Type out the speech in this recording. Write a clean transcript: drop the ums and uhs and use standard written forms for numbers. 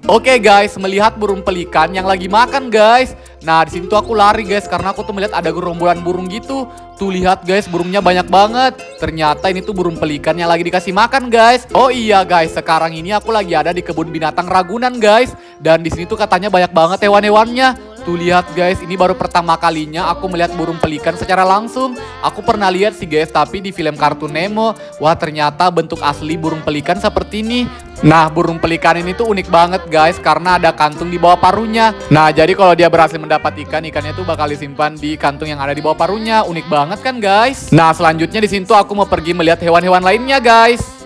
Oke guys, melihat burung pelikan yang lagi makan guys. Nah, di sini tuh aku lari guys karena aku tuh melihat ada gerombolan burung gitu. Tuh lihat guys, burungnya banyak banget. Ternyata ini tuh burung pelikan yang lagi dikasih makan guys. Oh iya guys, sekarang ini aku lagi ada di kebun binatang Ragunan guys. Dan di sini tuh katanya banyak banget hewan-hewannya. Tuh lihat guys, ini baru pertama kalinya aku melihat burung pelikan secara langsung. Aku pernah lihat sih guys, tapi di film kartun Nemo. Wah, ternyata bentuk asli burung pelikan seperti ini. Nah, burung pelikan ini tuh unik banget guys karena ada kantung di bawah paruhnya. Nah, jadi kalau dia berhasil mendapat ikan, ikannya tuh bakal disimpan di kantung yang ada di bawah paruhnya. Unik banget kan guys? Nah, selanjutnya di sini tuh aku mau pergi melihat hewan-hewan lainnya guys.